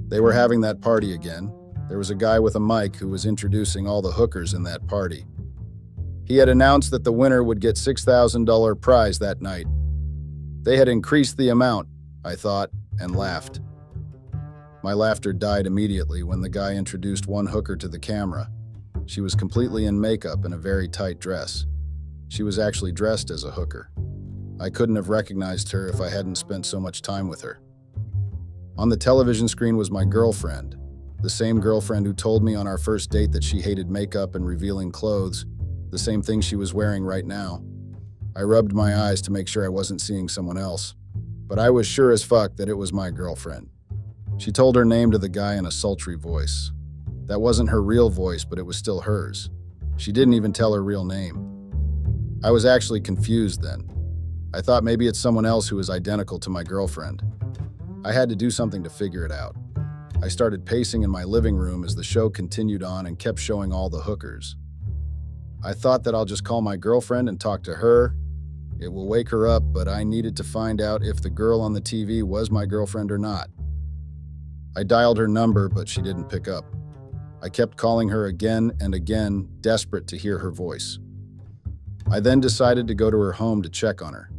They were having that party again. There was a guy with a mic who was introducing all the hookers in that party. He had announced that the winner would get $6,000 prize that night. They had increased the amount, I thought, and laughed. My laughter died immediately when the guy introduced one hooker to the camera. She was completely in makeup and a very tight dress. She was actually dressed as a hooker. I couldn't have recognized her if I hadn't spent so much time with her. On the television screen was my girlfriend, the same girlfriend who told me on our first date that she hated makeup and revealing clothes, the same thing she was wearing right now. I rubbed my eyes to make sure I wasn't seeing someone else, but I was sure as fuck that it was my girlfriend. She told her name to the guy in a sultry voice. That wasn't her real voice, but it was still hers. She didn't even tell her real name. I was actually confused then. I thought maybe it's someone else who is identical to my girlfriend. I had to do something to figure it out. I started pacing in my living room as the show continued on and kept showing all the hookers. I thought that I'll just call my girlfriend and talk to her. It will wake her up, but I needed to find out if the girl on the TV was my girlfriend or not. I dialed her number, but she didn't pick up. I kept calling her again and again, desperate to hear her voice. I then decided to go to her home to check on her.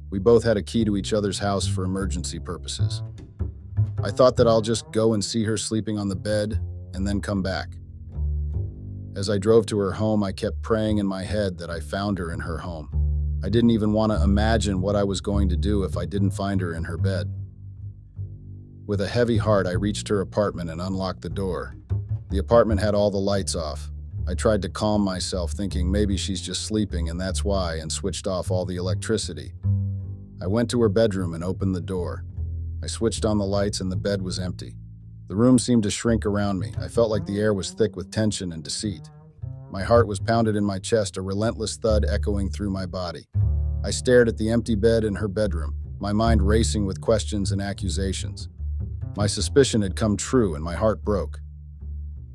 We both had a key to each other's house for emergency purposes. I thought that I'll just go and see her sleeping on the bed and then come back. As I drove to her home, I kept praying in my head that I found her in her home. I didn't even want to imagine what I was going to do if I didn't find her in her bed. With a heavy heart, I reached her apartment and unlocked the door. The apartment had all the lights off. I tried to calm myself, thinking maybe she's just sleeping and that's why, and switched off all the electricity. I went to her bedroom and opened the door. I switched on the lights and the bed was empty. The room seemed to shrink around me. I felt like the air was thick with tension and deceit. My heart was pounded in my chest, a relentless thud echoing through my body. I stared at the empty bed in her bedroom, my mind racing with questions and accusations. My suspicion had come true and my heart broke.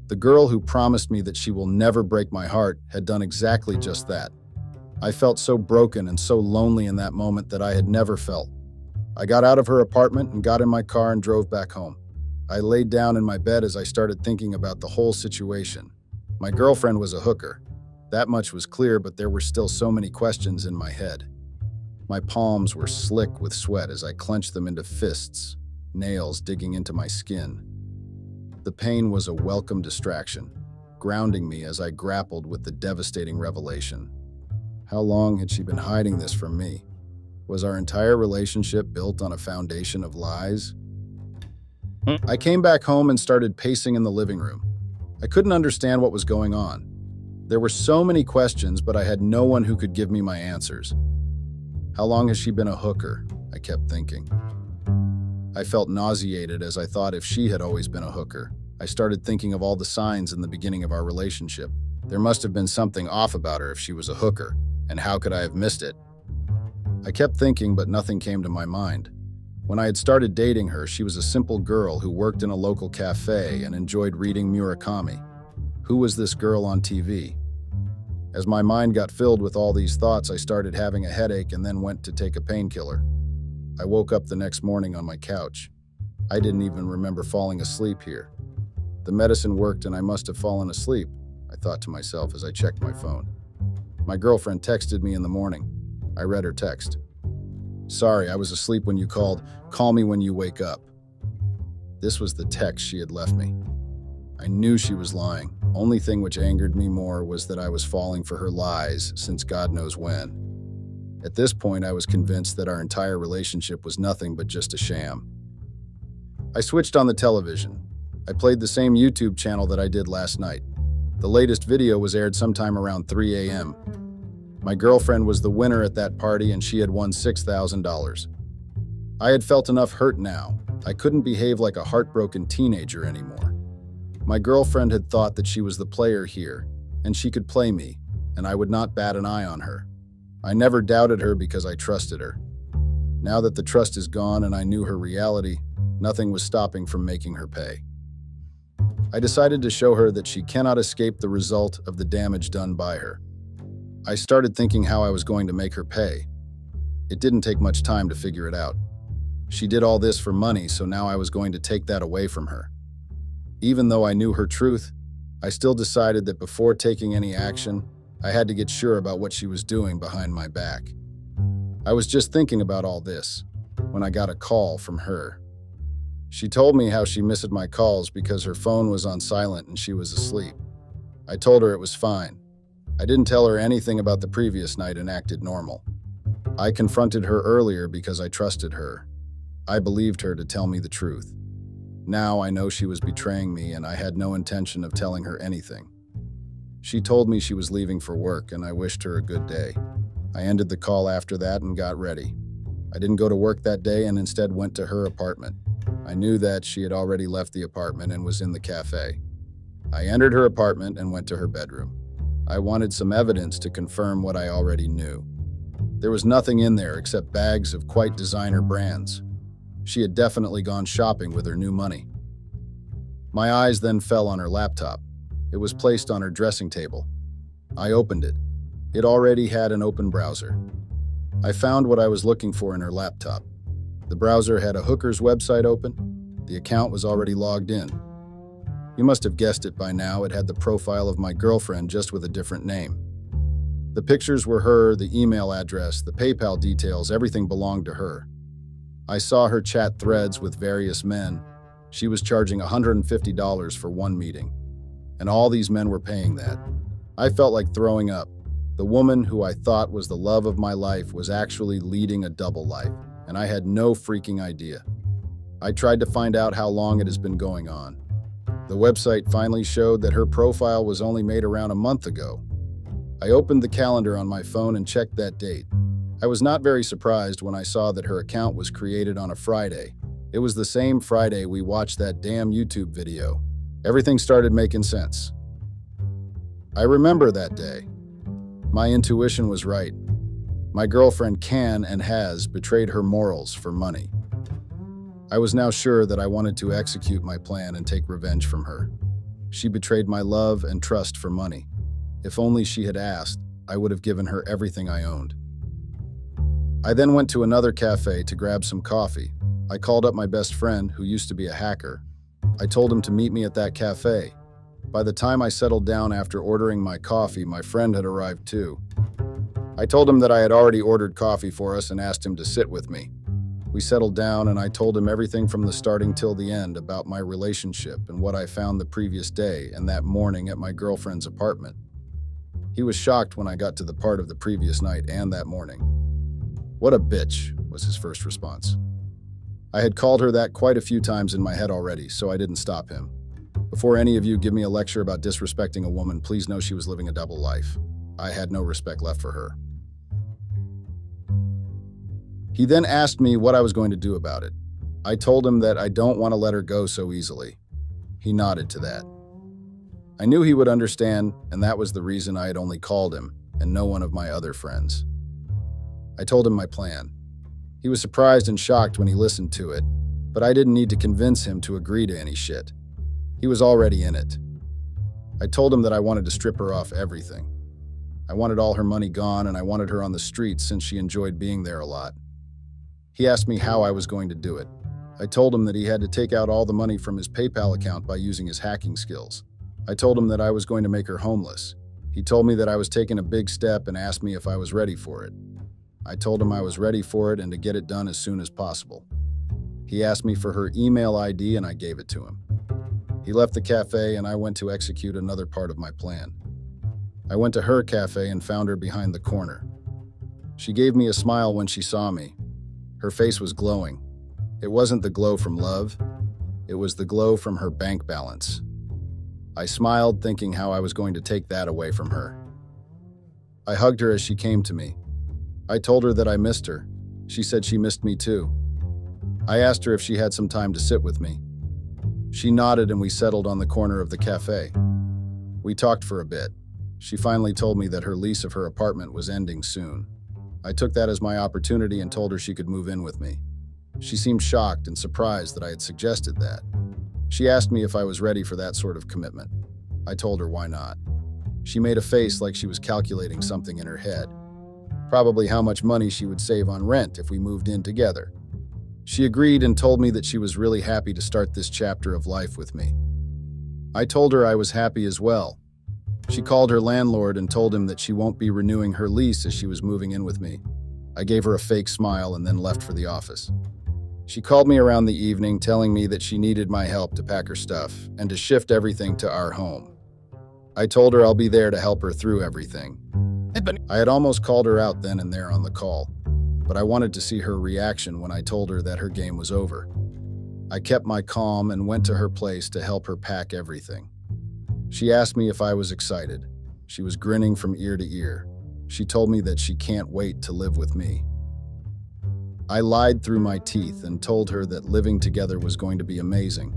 The girl who promised me that she will never break my heart had done exactly just that. I felt so broken and so lonely in that moment that I had never felt. I got out of her apartment and got in my car and drove back home. I laid down in my bed as I started thinking about the whole situation. My girlfriend was a hooker. That much was clear, but there were still so many questions in my head. My palms were slick with sweat as I clenched them into fists, nails digging into my skin. The pain was a welcome distraction, grounding me as I grappled with the devastating revelation. How long had she been hiding this from me? Was our entire relationship built on a foundation of lies? I came back home and started pacing in the living room. I couldn't understand what was going on. There were so many questions, but I had no one who could give me my answers. How long has she been a hooker? I kept thinking. I felt nauseated as I thought if she had always been a hooker. I started thinking of all the signs in the beginning of our relationship. There must have been something off about her if she was a hooker, and how could I have missed it? I kept thinking, but nothing came to my mind. When I had started dating her, she was a simple girl who worked in a local cafe and enjoyed reading Murakami. Who was this girl on TV? As my mind got filled with all these thoughts, I started having a headache and then went to take a painkiller. I woke up the next morning on my couch. I didn't even remember falling asleep here. The medicine worked and I must have fallen asleep, I thought to myself as I checked my phone. My girlfriend texted me in the morning. I read her text. "Sorry, I was asleep when you called. Call me when you wake up." This was the text she had left me. I knew she was lying. Only thing which angered me more was that I was falling for her lies since God knows when. At this point, I was convinced that our entire relationship was nothing but just a sham. I switched on the television. I played the same YouTube channel that I did last night. The latest video was aired sometime around 3 a.m. My girlfriend was the winner at that party and she had won $6,000. I had felt enough hurt now. I couldn't behave like a heartbroken teenager anymore. My girlfriend had thought that she was the player here, and she could play me, and I would not bat an eye on her. I never doubted her because I trusted her. Now that the trust is gone and I knew her reality, nothing was stopping from making her pay. I decided to show her that she cannot escape the result of the damage done by her. I started thinking how I was going to make her pay. It didn't take much time to figure it out. She did all this for money, so now I was going to take that away from her. Even though I knew her truth, I still decided that before taking any action, I had to get sure about what she was doing behind my back. I was just thinking about all this when I got a call from her. She told me how she missed my calls because her phone was on silent and she was asleep. I told her it was fine. I didn't tell her anything about the previous night and acted normal. I confronted her earlier because I trusted her. I believed her to tell me the truth. Now I know she was betraying me and I had no intention of telling her anything. She told me she was leaving for work and I wished her a good day. I ended the call after that and got ready. I didn't go to work that day and instead went to her apartment. I knew that she had already left the apartment and was in the cafe. I entered her apartment and went to her bedroom. I wanted some evidence to confirm what I already knew. There was nothing in there except bags of quite designer brands. She had definitely gone shopping with her new money. My eyes then fell on her laptop. It was placed on her dressing table. I opened it. It already had an open browser. I found what I was looking for in her laptop. The browser had a hooker's website open. The account was already logged in. You must have guessed it by now. It had the profile of my girlfriend, just with a different name. The pictures were her, the email address, the PayPal details, everything belonged to her. I saw her chat threads with various men. She was charging $150 for one meeting, and all these men were paying that. I felt like throwing up. The woman who I thought was the love of my life was actually leading a double life, and I had no freaking idea. I tried to find out how long it has been going on. The website finally showed that her profile was only made around a month ago. I opened the calendar on my phone and checked that date. I was not very surprised when I saw that her account was created on a Friday. It was the same Friday we watched that damn YouTube video. Everything started making sense. I remember that day. My intuition was right. My girlfriend can and has betrayed her morals for money. I was now sure that I wanted to execute my plan and take revenge from her. She betrayed my love and trust for money. If only she had asked, I would have given her everything I owned. I then went to another cafe to grab some coffee. I called up my best friend, who used to be a hacker. I told him to meet me at that cafe. By the time I settled down after ordering my coffee, my friend had arrived too. I told him that I had already ordered coffee for us and asked him to sit with me. We settled down and I told him everything from the starting till the end about my relationship and what I found the previous day and that morning at my girlfriend's apartment. He was shocked when I got to the part of the previous night and that morning. "What a bitch," was his first response. I had called her that quite a few times in my head already, so I didn't stop him. Before any of you give me a lecture about disrespecting a woman, please know she was living a double life. I had no respect left for her. He then asked me what I was going to do about it. I told him that I don't want to let her go so easily. He nodded to that. I knew he would understand, and that was the reason I had only called him and no one of my other friends. I told him my plan. He was surprised and shocked when he listened to it, but I didn't need to convince him to agree to any shit. He was already in it. I told him that I wanted to strip her off everything. I wanted all her money gone, and I wanted her on the streets since she enjoyed being there a lot. He asked me how I was going to do it. I told him that he had to take out all the money from his PayPal account by using his hacking skills. I told him that I was going to make her homeless. He told me that I was taking a big step and asked me if I was ready for it. I told him I was ready for it and to get it done as soon as possible. He asked me for her email ID and I gave it to him. He left the cafe and I went to execute another part of my plan. I went to her cafe and found her behind the corner. She gave me a smile when she saw me. Her face was glowing. It wasn't the glow from love. It was the glow from her bank balance. I smiled, thinking how I was going to take that away from her. I hugged her as she came to me. I told her that I missed her. She said she missed me too. I asked her if she had some time to sit with me. She nodded and we settled on the corner of the cafe. We talked for a bit. She finally told me that her lease of her apartment was ending soon. I took that as my opportunity and told her she could move in with me. She seemed shocked and surprised that I had suggested that. She asked me if I was ready for that sort of commitment. I told her why not. She made a face like she was calculating something in her head. Probably how much money she would save on rent if we moved in together. She agreed and told me that she was really happy to start this chapter of life with me. I told her I was happy as well. She called her landlord and told him that she won't be renewing her lease as she was moving in with me. I gave her a fake smile and then left for the office. She called me around the evening telling me that she needed my help to pack her stuff and to shift everything to our home. I told her I'll be there to help her through everything. I had almost called her out then and there on the call, but I wanted to see her reaction when I told her that her game was over. I kept my calm and went to her place to help her pack everything. She asked me if I was excited. She was grinning from ear to ear. She told me that she can't wait to live with me. I lied through my teeth and told her that living together was going to be amazing.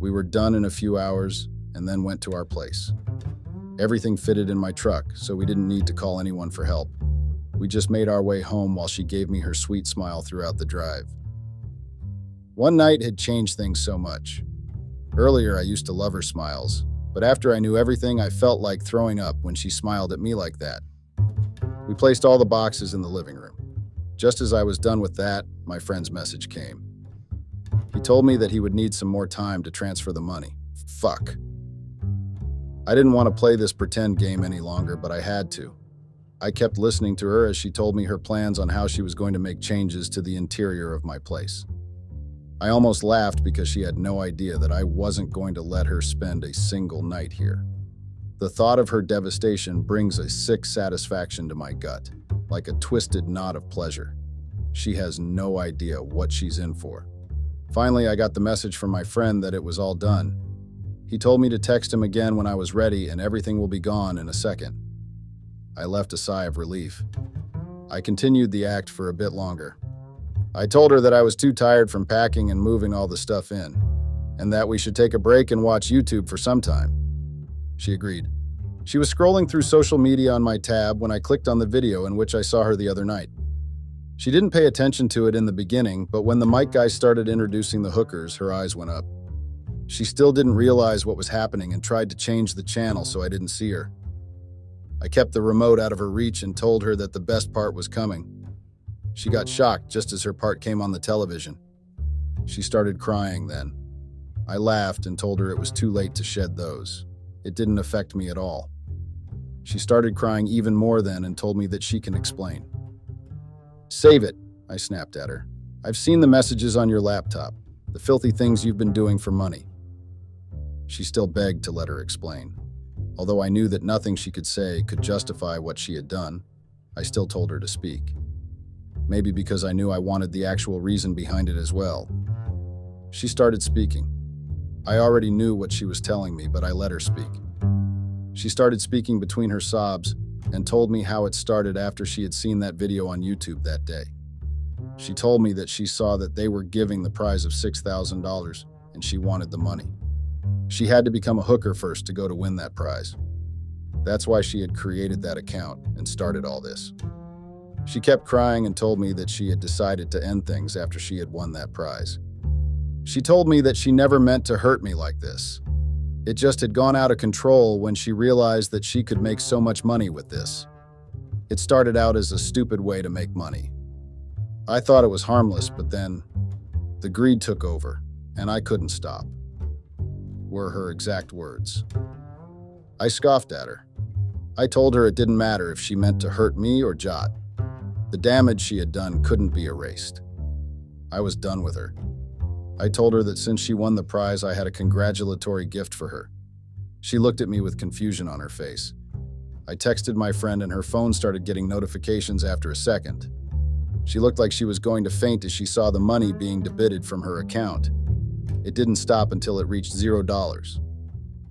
We were done in a few hours and then went to our place. Everything fitted in my truck, so we didn't need to call anyone for help. We just made our way home while she gave me her sweet smile throughout the drive. One night had changed things so much. Earlier, I used to love her smiles, but after I knew everything, I felt like throwing up when she smiled at me like that. We placed all the boxes in the living room. Just as I was done with that, my friend's message came. He told me that he would need some more time to transfer the money. Fuck. I didn't want to play this pretend game any longer, but I had to. I kept listening to her as she told me her plans on how she was going to make changes to the interior of my place. I almost laughed because she had no idea that I wasn't going to let her spend a single night here. The thought of her devastation brings a sick satisfaction to my gut, like a twisted knot of pleasure. She has no idea what she's in for. Finally, I got the message from my friend that it was all done. He told me to text him again when I was ready and everything will be gone in a second. I left a sigh of relief. I continued the act for a bit longer. I told her that I was too tired from packing and moving all the stuff in, and that we should take a break and watch YouTube for some time. She agreed. She was scrolling through social media on my tab when I clicked on the video in which I saw her the other night. She didn't pay attention to it in the beginning, but when the mic guy started introducing the hookers, her eyes went up. She still didn't realize what was happening and tried to change the channel so I didn't see her. I kept the remote out of her reach and told her that the best part was coming. She got shocked just as her part came on the television. She started crying then. I laughed and told her it was too late to shed those. It didn't affect me at all. She started crying even more then and told me that she can explain. Save it, I snapped at her. I've seen the messages on your laptop, the filthy things you've been doing for money. She still begged to let her explain. Although I knew that nothing she could say could justify what she had done, I still told her to speak. Maybe because I knew I wanted the actual reason behind it as well. She started speaking. I already knew what she was telling me, but I let her speak. She started speaking between her sobs and told me how it started after she had seen that video on YouTube that day. She told me that she saw that they were giving the prize of $6,000 and she wanted the money. She had to become a hooker first to go to win that prize. That's why she had created that account and started all this. She kept crying and told me that she had decided to end things after she had won that prize. She told me that she never meant to hurt me like this. It just had gone out of control when she realized that she could make so much money with this. It started out as a stupid way to make money. I thought it was harmless, but then the greed took over, and I couldn't stop, were her exact words. I scoffed at her. I told her it didn't matter if she meant to hurt me or Jot. The damage she had done couldn't be erased. I was done with her. I told her that since she won the prize, I had a congratulatory gift for her. She looked at me with confusion on her face. I texted my friend and her phone started getting notifications after a second. She looked like she was going to faint as she saw the money being debited from her account. It didn't stop until it reached $0.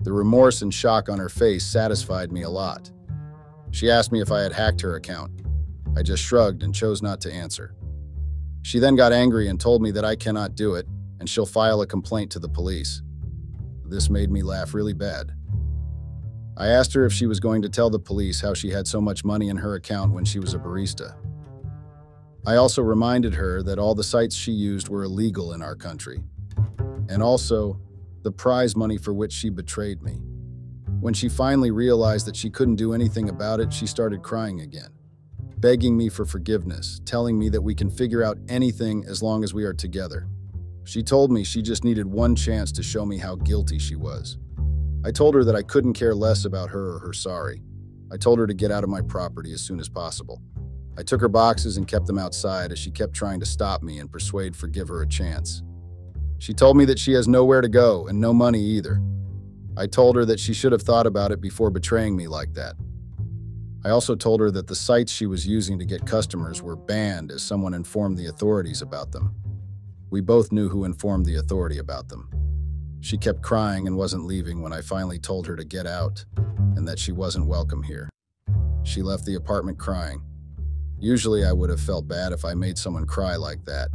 The remorse and shock on her face satisfied me a lot. She asked me if I had hacked her account. I just shrugged and chose not to answer. She then got angry and told me that I cannot do it and she'll file a complaint to the police. This made me laugh really bad. I asked her if she was going to tell the police how she had so much money in her account when she was a barista. I also reminded her that all the sites she used were illegal in our country, and also the prize money for which she betrayed me. When she finally realized that she couldn't do anything about it, she started crying again, begging me for forgiveness, telling me that we can figure out anything as long as we are together. She told me she just needed one chance to show me how guilty she was. I told her that I couldn't care less about her or her sorry. I told her to get out of my property as soon as possible. I took her boxes and kept them outside as she kept trying to stop me and forgive her a chance. She told me that she has nowhere to go and no money either. I told her that she should have thought about it before betraying me like that. I also told her that the sites she was using to get customers were banned as someone informed the authorities about them. We both knew who informed the authority about them. She kept crying and wasn't leaving when I finally told her to get out and that she wasn't welcome here. She left the apartment crying. Usually I would have felt bad if I made someone cry like that,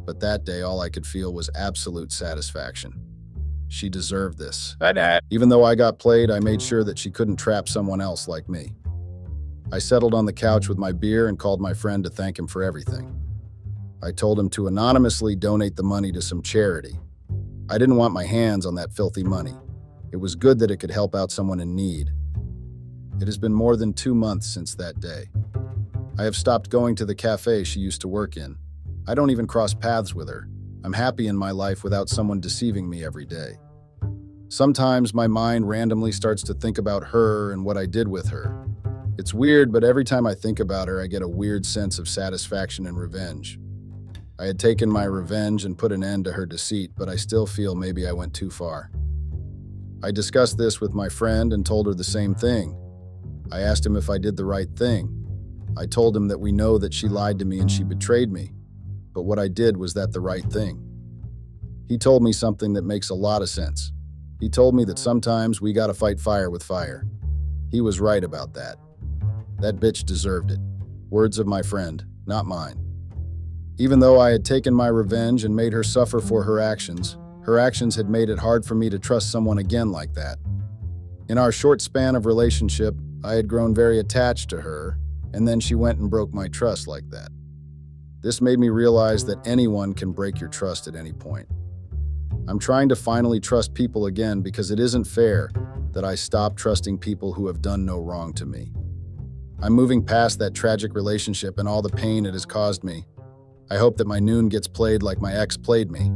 but that day all I could feel was absolute satisfaction. She deserved this. Even though I got played, I made sure that she couldn't trap someone else like me. I settled on the couch with my beer and called my friend to thank him for everything. I told him to anonymously donate the money to some charity. I didn't want my hands on that filthy money. It was good that it could help out someone in need. It has been more than 2 months since that day. I have stopped going to the cafe she used to work in. I don't even cross paths with her. I'm happy in my life without someone deceiving me every day. Sometimes my mind randomly starts to think about her and what I did with her. It's weird, but every time I think about her, I get a weird sense of satisfaction and revenge. I had taken my revenge and put an end to her deceit, but I still feel maybe I went too far. I discussed this with my friend and told her the same thing. I asked him if I did the right thing. I told him that we know that she lied to me and she betrayed me, but what I did was that the right thing. He told me something that makes a lot of sense. He told me that sometimes we gotta fight fire with fire. He was right about that. That bitch deserved it. Words of my friend, not mine. Even though I had taken my revenge and made her suffer for her actions had made it hard for me to trust someone again like that. In our short span of relationship, I had grown very attached to her, and then she went and broke my trust like that. This made me realize that anyone can break your trust at any point. I'm trying to finally trust people again because it isn't fair that I stop trusting people who have done no wrong to me. I'm moving past that tragic relationship and all the pain it has caused me. I hope that my noon gets played like my ex played me.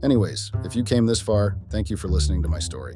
Anyways, if you came this far, thank you for listening to my story.